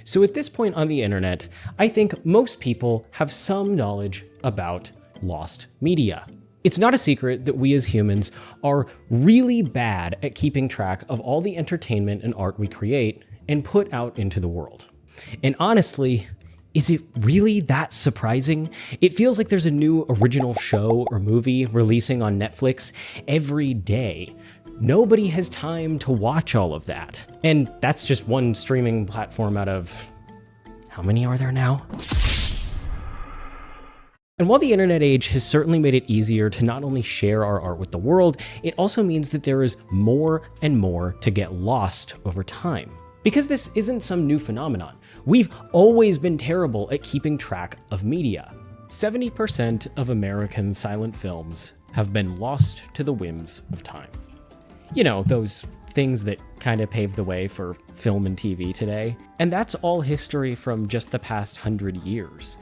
So at this point on the internet, I think most people have some knowledge about lost media. It's not a secret that we as humans are really bad at keeping track of all the entertainment and art we create and put out into the world. And honestly, is it really that surprising? It feels like there's a new original show or movie releasing on Netflix every day. Nobody has time to watch all of that. And that's just one streaming platform out of, how many are there now? And while the internet age has certainly made it easier to not only share our art with the world, it also means that there is more and more to get lost over time. Because this isn't some new phenomenon, we've always been terrible at keeping track of media. 70% of American silent films have been lost to the whims of time. You know, those things that kind of paved the way for film and TV today. And that's all history from just the past 100 years.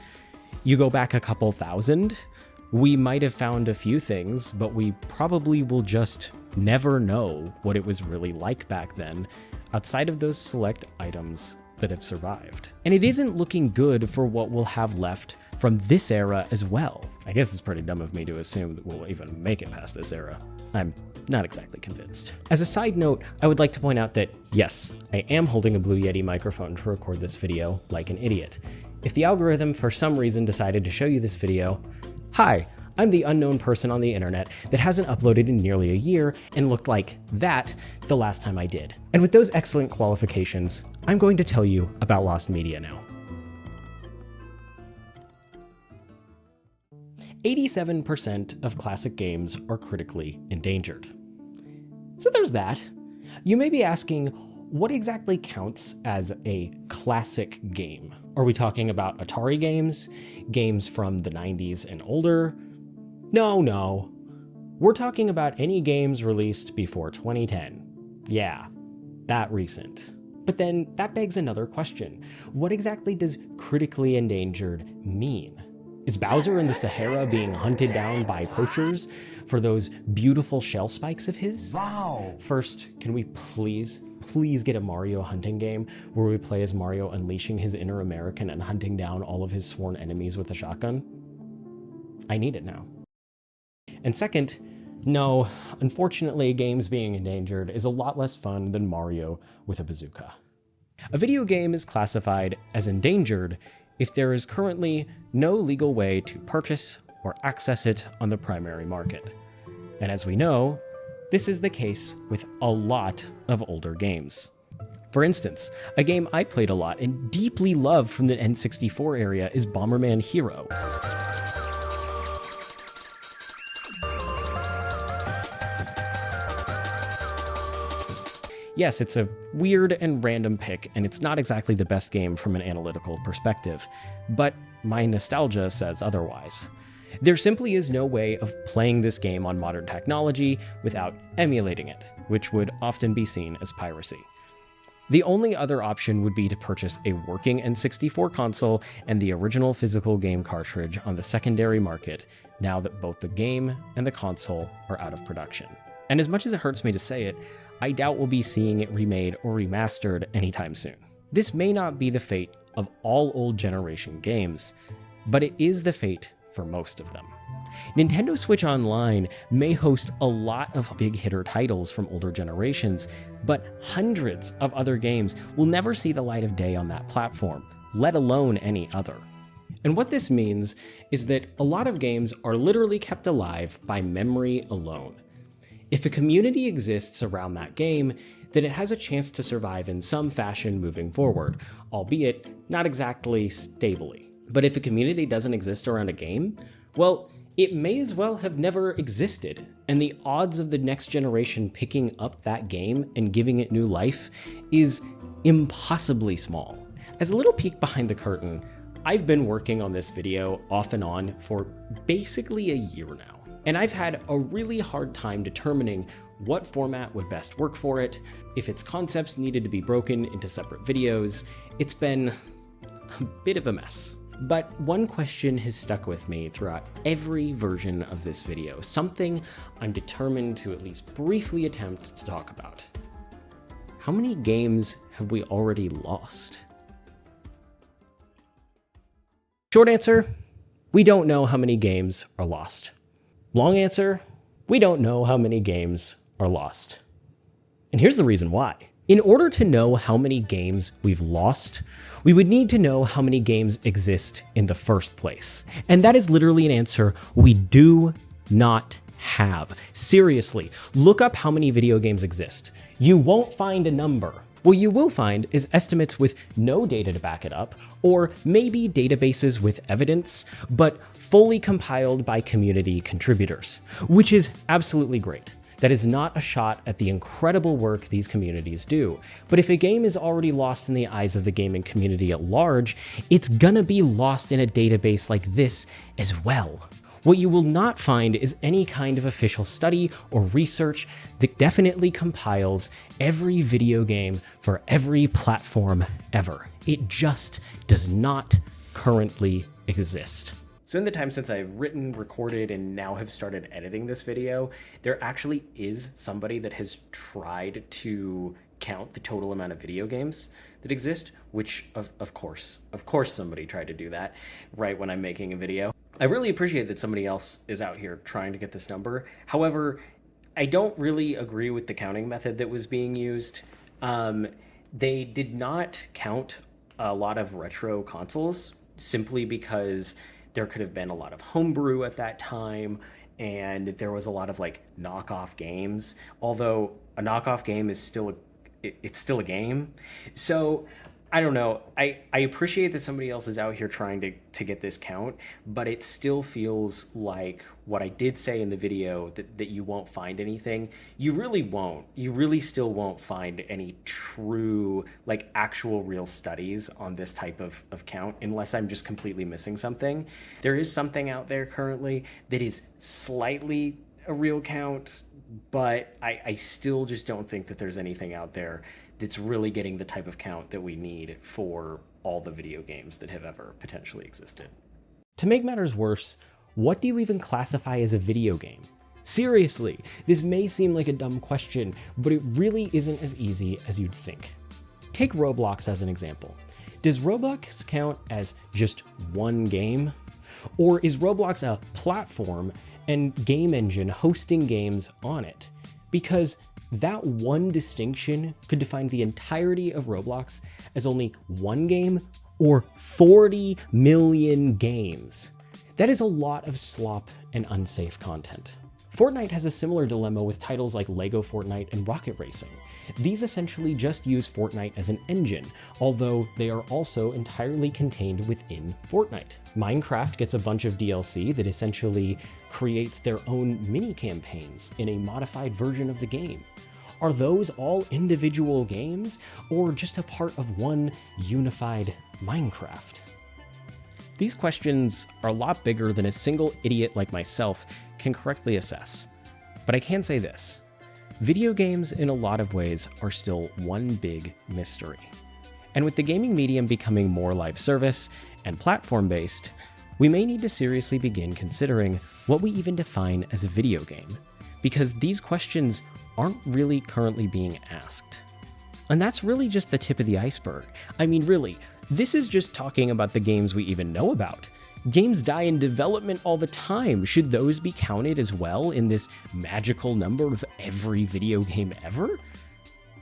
You go back a couple thousand, we might have found a few things, but we probably will just never know what it was really like back then, outside of those select items that have survived. And it isn't looking good for what we'll have left from this era as well. I guess it's pretty dumb of me to assume that we'll even make it past this era. I'm not exactly convinced. As a side note, I would like to point out that, yes, I am holding a Blue Yeti microphone to record this video like an idiot. If the algorithm for some reason decided to show you this video, hi, I'm the unknown person on the internet that hasn't uploaded in nearly a year and looked like that the last time I did. And with those excellent qualifications, I'm going to tell you about lost media now. 87% of classic games are critically endangered. So there's that. You may be asking, what exactly counts as a classic game? Are we talking about Atari games? Games from the 90s and older? No. We're talking about any games released before 2010. Yeah, that recent. But then that begs another question. What exactly does critically endangered mean? Is Bowser in the Sahara being hunted down by poachers for those beautiful shell spikes of his? Wow. First, can we please get a Mario hunting game where we play as Mario unleashing his inner American and hunting down all of his sworn enemies with a shotgun? I need it now. And second, no, unfortunately, games being endangered is a lot less fun than Mario with a bazooka. A video game is classified as endangered if there is currently no legal way to purchase or access it on the primary market. And as we know, this is the case with a lot of older games. For instance, a game I played a lot and deeply loved from the N64 area is Bomberman Hero. Yes, it's a weird and random pick, and it's not exactly the best game from an analytical perspective, but my nostalgia says otherwise. There simply is no way of playing this game on modern technology without emulating it, which would often be seen as piracy. The only other option would be to purchase a working N64 console and the original physical game cartridge on the secondary market, now that both the game and the console are out of production. And as much as it hurts me to say it, I doubt we'll be seeing it remade or remastered anytime soon. This may not be the fate of all old generation games, but it is the fate for most of them. Nintendo Switch Online may host a lot of big hitter titles from older generations, but hundreds of other games will never see the light of day on that platform, let alone any other. And what this means is that a lot of games are literally kept alive by memory alone. If a community exists around that game, then it has a chance to survive in some fashion moving forward, albeit not exactly stably. But if a community doesn't exist around a game, well, it may as well have never existed, and the odds of the next generation picking up that game and giving it new life is impossibly small. As a little peek behind the curtain, I've been working on this video off and on for basically a year now. And I've had a really hard time determining what format would best work for it, if its concepts needed to be broken into separate videos. It's been a bit of a mess. But one question has stuck with me throughout every version of this video, something I'm determined to at least briefly attempt to talk about. How many games have we already lost? Short answer, we don't know how many games are lost. Long answer, we don't know how many games are lost. And here's the reason why. In order to know how many games we've lost, we would need to know how many games exist in the first place. And that is literally an answer we do not have. Seriously, look up how many video games exist. You won't find a number. What you will find is estimates with no data to back it up, or maybe databases with evidence, but fully compiled by community contributors, which is absolutely great. That is not a shot at the incredible work these communities do. But if a game is already lost in the eyes of the gaming community at large, it's gonna be lost in a database like this as well. What you will not find is any kind of official study or research that definitely compiles every video game for every platform ever. It just does not currently exist. So in the time since I've written, recorded, and now have started editing this video, there actually is somebody that has tried to count the total amount of video games that exist, which of course somebody tried to do that right when I'm making a video. I really appreciate that somebody else is out here trying to get this number. However, I don't really agree with the counting method that was being used. They did not count a lot of retro consoles simply because there could have been a lot of homebrew at that time, and there was a lot of like knockoff games, although a knockoff game is still it's still a game. So I don't know. I appreciate that somebody else is out here trying to get this count, but it still feels like what I did say in the video, that you won't find anything. You really won't. You really still won't find any true, like actual real studies on this type of count, unless I'm just completely missing something. There is something out there currently that is slightly a real count, but I still just don't think that there's anything out there that's really getting the type of count that we need for all the video games that have ever potentially existed. To make matters worse, what do you even classify as a video game? Seriously, this may seem like a dumb question, but it really isn't as easy as you'd think. Take Roblox as an example. Does Roblox count as just one game? Or is Roblox a platform and game engine hosting games on it? Because that one distinction could define the entirety of Roblox as only one game or 40 million games. That is a lot of slop and unsafe content. Fortnite has a similar dilemma with titles like Lego Fortnite and Rocket Racing. These essentially just use Fortnite as an engine, although they are also entirely contained within Fortnite. Minecraft gets a bunch of DLC that essentially creates their own mini campaigns in a modified version of the game. Are those all individual games, or just a part of one unified Minecraft? These questions are a lot bigger than a single idiot like myself can correctly assess. But I can say this: video games in a lot of ways are still one big mystery. And with the gaming medium becoming more live service and platform-based, we may need to seriously begin considering what we even define as a video game, because these questions aren't really currently being asked. And that's really just the tip of the iceberg. I mean, really, this is just talking about the games we even know about. Games die in development all the time. Should those be counted as well in this magical number of every video game ever?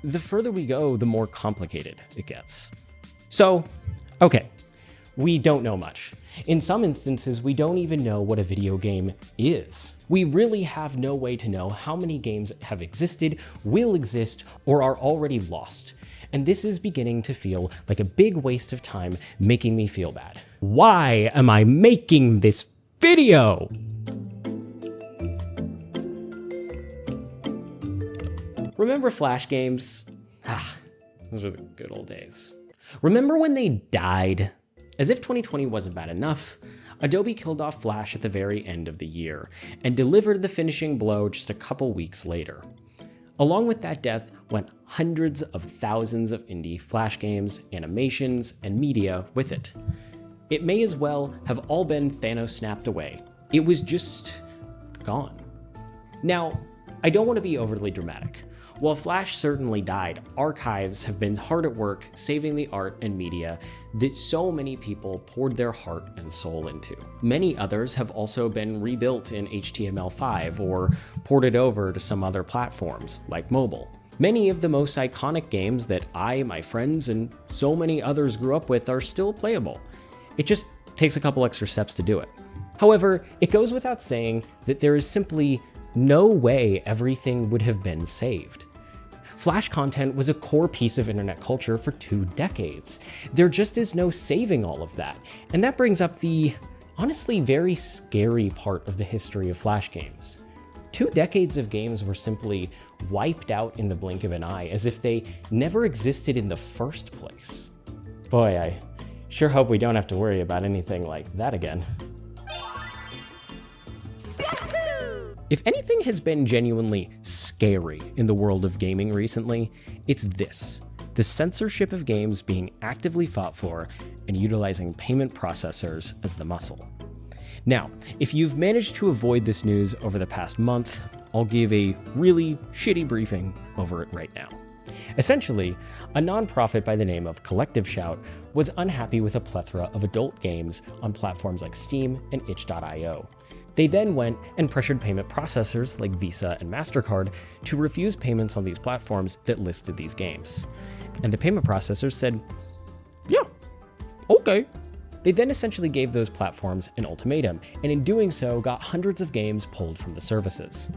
The further we go, the more complicated it gets. So, okay, we don't know much. In some instances, we don't even know what a video game is. We really have no way to know how many games have existed, will exist, or are already lost. And this is beginning to feel like a big waste of time, making me feel bad. Why am I making this video? Remember Flash games? Those are the good old days. Remember when they died? As if 2020 wasn't bad enough, Adobe killed off Flash at the very end of the year and delivered the finishing blow just a couple weeks later. Along with that death went hundreds of thousands of indie Flash games, animations, and media with it. It may as well have all been Thanos snapped away. It was just gone. Now, I don't want to be overly dramatic. While Flash certainly died, archives have been hard at work saving the art and media that so many people poured their heart and soul into. Many others have also been rebuilt in HTML5 or ported over to some other platforms, like mobile. Many of the most iconic games that I, my friends, and so many others grew up with are still playable. It just takes a couple extra steps to do it. However, it goes without saying that there is simply no way everything would have been saved. Flash content was a core piece of internet culture for 2 decades. There just is no saving all of that. And that brings up the honestly very scary part of the history of Flash games. 2 decades of games were simply wiped out in the blink of an eye, as if they never existed in the first place. Boy, I sure hope we don't have to worry about anything like that again. If anything has been genuinely scary in the world of gaming recently, it's this: the censorship of games being actively fought for and utilizing payment processors as the muscle. Now, if you've managed to avoid this news over the past month, I'll give a really shitty briefing over it right now. Essentially, a nonprofit by the name of Collective Shout was unhappy with a plethora of adult games on platforms like Steam and itch.io. They then went and pressured payment processors like Visa and MasterCard to refuse payments on these platforms that listed these games. And the payment processors said, yeah, okay. They then essentially gave those platforms an ultimatum, and in doing so got hundreds of games pulled from the services.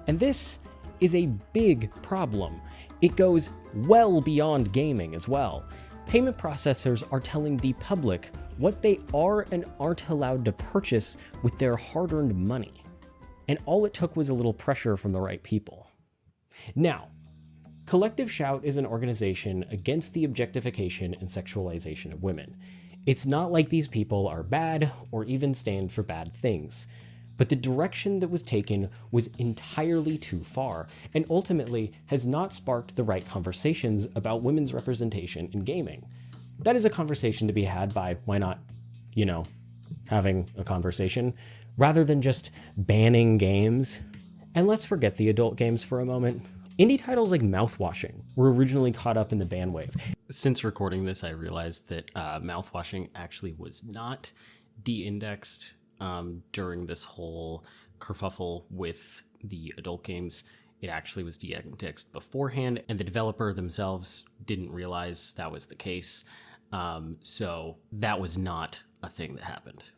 And this is a big problem. It goes well beyond gaming as well. Payment processors are telling the public what they are and aren't allowed to purchase with their hard-earned money. And all it took was a little pressure from the right people. Now, Collective Shout is an organization against the objectification and sexualization of women. It's not like these people are bad or even stand for bad things, but the direction that was taken was entirely too far and ultimately has not sparked the right conversations about women's representation in gaming. That is a conversation to be had by, why not, having a conversation rather than just banning games. And let's forget the adult games for a moment. Indie titles like Mouthwashing were originally caught up in the ban wave. Since recording this, I realized that Mouthwashing actually was not de-indexed during this whole kerfuffle with the adult games. It actually was de-indexed beforehand, and the developer themselves didn't realize that was the case. So that was not a thing that happened.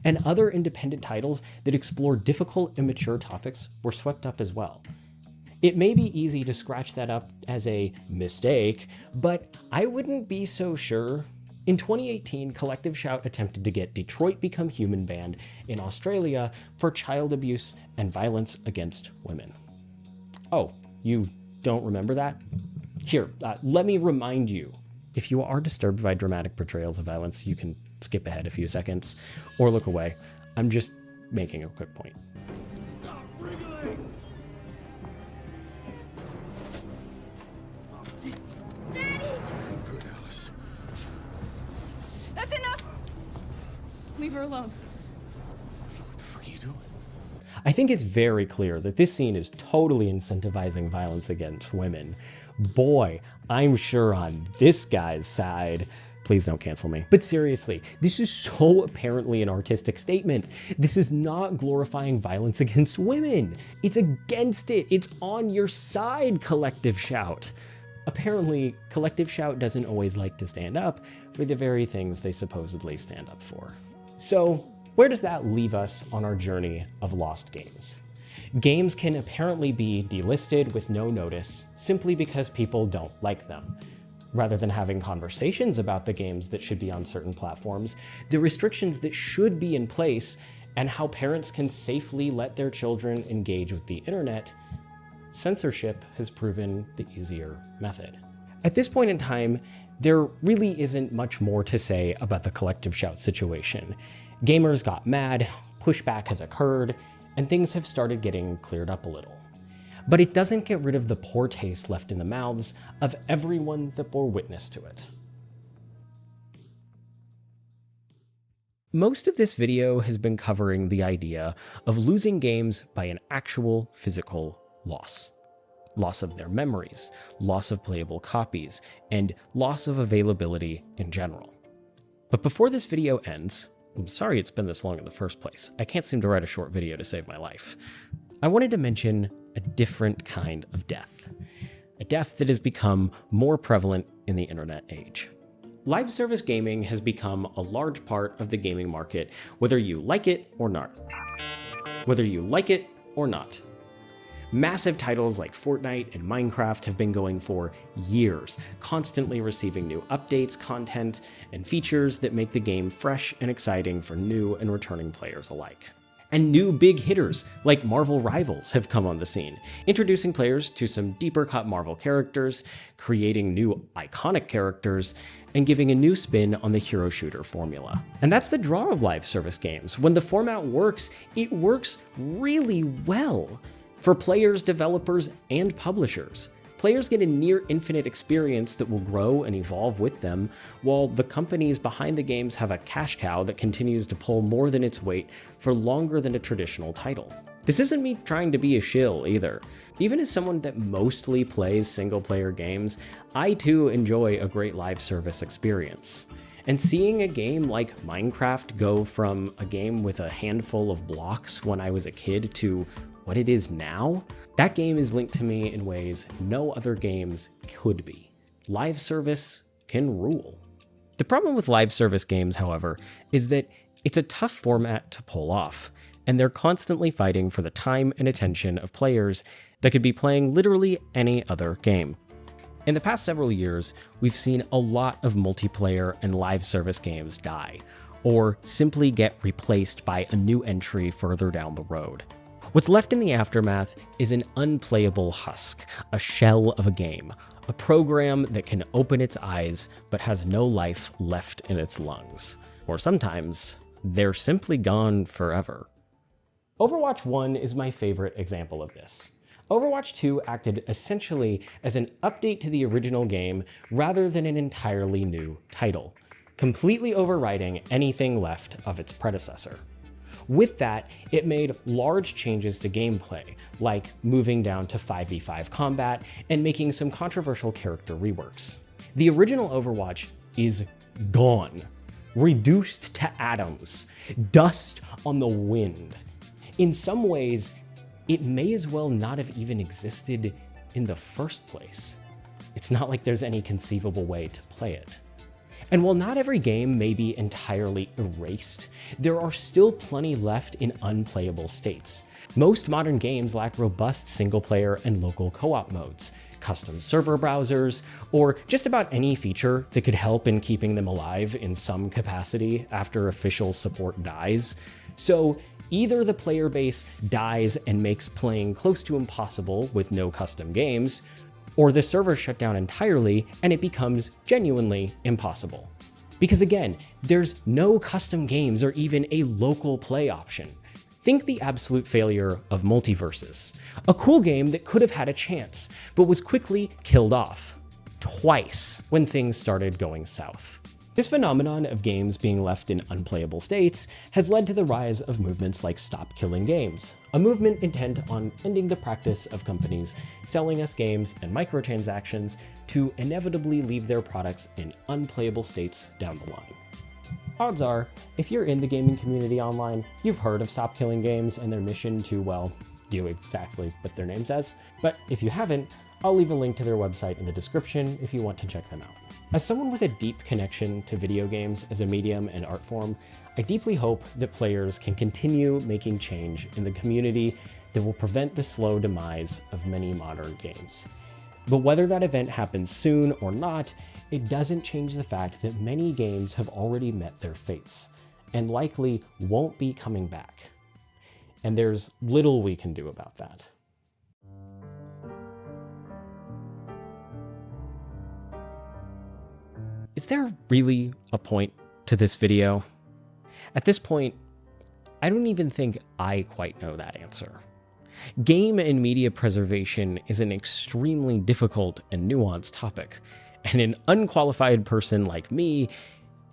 And other independent titles that explore difficult and mature topics were swept up as well. It may be easy to scratch that up as a mistake, but I wouldn't be so sure. In 2018, Collective Shout attempted to get Detroit Become Human banned in Australia for child abuse and violence against women. Oh, you don't remember that? Here, let me remind you. If you are disturbed by dramatic portrayals of violence, you can skip ahead a few seconds or look away. I'm just making a quick point. Stop wriggling! Good, Alice. That's enough! Leave her alone. What the fuck are you doing? I think it's very clear that this scene is totally incentivizing violence against women. Boy, I'm sure on this guy's side. Please don't cancel me. But seriously, this is so apparently an artistic statement. This is not glorifying violence against women. It's against it. It's on your side, Collective Shout. Apparently, Collective Shout doesn't always like to stand up for the very things they supposedly stand up for. So, where does that leave us on our journey of lost games? Games can apparently be delisted with no notice simply because people don't like them. Rather than having conversations about the games that should be on certain platforms, the restrictions that should be in place, and how parents can safely let their children engage with the internet, censorship has proven the easier method. At this point in time, there really isn't much more to say about the Collective Shout situation. Gamers got mad, pushback has occurred, and things have started getting cleared up a little. But it doesn't get rid of the poor taste left in the mouths of everyone that bore witness to it. Most of this video has been covering the idea of losing games by an actual physical loss. loss of their memories, loss of playable copies, and loss of availability in general. But before this video ends, I'm sorry it's been this long in the first place. I can't seem to write a short video to save my life. I wanted to mention a different kind of death. A death that has become more prevalent in the internet age. Live service gaming has become a large part of the gaming market, whether you like it or not. Whether you like it or not. Massive titles like Fortnite and Minecraft have been going for years, constantly receiving new updates, content, and features that make the game fresh and exciting for new and returning players alike. And new big hitters like Marvel Rivals have come on the scene, introducing players to some deeper cut Marvel characters, creating new iconic characters, and giving a new spin on the hero shooter formula. And that's the draw of live service games. When the format works, it works really well. For players, developers, and publishers. Players get a near infinite experience that will grow and evolve with them, while the companies behind the games have a cash cow that continues to pull more than its weight for longer than a traditional title. This isn't me trying to be a shill either. Even as someone that mostly plays single-player games, I too enjoy a great live service experience. And seeing a game like Minecraft go from a game with a handful of blocks when I was a kid to what it is now, that game is linked to me in ways no other games could be. Live service can rule. The problem with live service games, however, is that it's a tough format to pull off, and they're constantly fighting for the time and attention of players that could be playing literally any other game. In the past several years, we've seen a lot of multiplayer and live service games die, or simply get replaced by a new entry further down the road. What's left in the aftermath is an unplayable husk, a shell of a game, a program that can open its eyes but has no life left in its lungs. Or sometimes, they're simply gone forever. Overwatch 1 is my favorite example of this. Overwatch 2 acted essentially as an update to the original game rather than an entirely new title, completely overriding anything left of its predecessor. With that, it made large changes to gameplay, like moving down to 5v5 combat and making some controversial character reworks. The original Overwatch is gone, reduced to atoms, dust on the wind. In some ways, it may as well not have even existed in the first place. It's not like there's any conceivable way to play it. And while not every game may be entirely erased, there are still plenty left in unplayable states. Most modern games lack robust single-player and local co-op modes, custom server browsers, or just about any feature that could help in keeping them alive in some capacity after official support dies. So either the player base dies and makes playing close to impossible with no custom games, or the servers shut down entirely and it becomes genuinely impossible. Because again, there's no custom games or even a local play option. Think the absolute failure of Multiverses, a cool game that could have had a chance, but was quickly killed off. Twice when things started going south. This phenomenon of games being left in unplayable states has led to the rise of movements like Stop Killing Games, a movement intent on ending the practice of companies selling us games and microtransactions to inevitably leave their products in unplayable states down the line. Odds are, if you're in the gaming community online, you've heard of Stop Killing Games and their mission to, well, do exactly what their name says. But if you haven't, I'll leave a link to their website in the description if you want to check them out. As someone with a deep connection to video games as a medium and art form, I deeply hope that players can continue making change in the community that will prevent the slow demise of many modern games. But whether that event happens soon or not, it doesn't change the fact that many games have already met their fates, and likely won't be coming back. And there's little we can do about that. Is there really a point to this video? At this point, I don't even think I quite know that answer. Game and media preservation is an extremely difficult and nuanced topic, and an unqualified person like me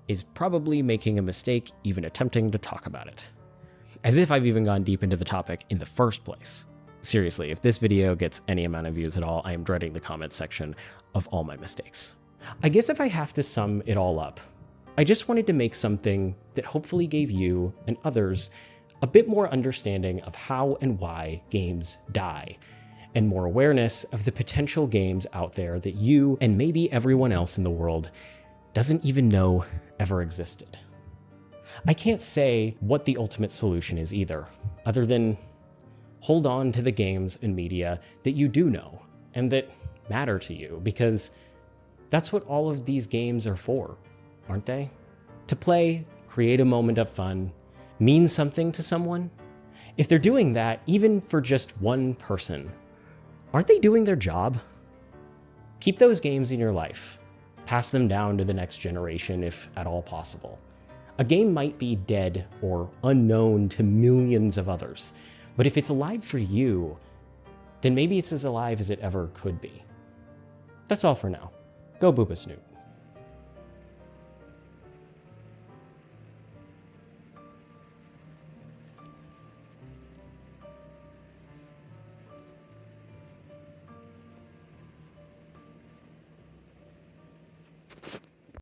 is probably making a mistake even attempting to talk about it. As if I've even gone deep into the topic in the first place. Seriously, if this video gets any amount of views at all, I am dreading the comments section of all my mistakes. I guess if I have to sum it all up, I just wanted to make something that hopefully gave you and others a bit more understanding of how and why games die, and more awareness of the potential games out there that you and maybe everyone else in the world doesn't even know ever existed. I can't say what the ultimate solution is either, other than hold on to the games and media that you do know and that matter to you, because that's what all of these games are for, aren't they? To play, create a moment of fun, mean something to someone. If they're doing that, even for just one person, aren't they doing their job? Keep those games in your life. Pass them down to the next generation if at all possible. A game might be dead or unknown to millions of others, but if it's alive for you, then maybe it's as alive as it ever could be. That's all for now. Go Booba Snoop.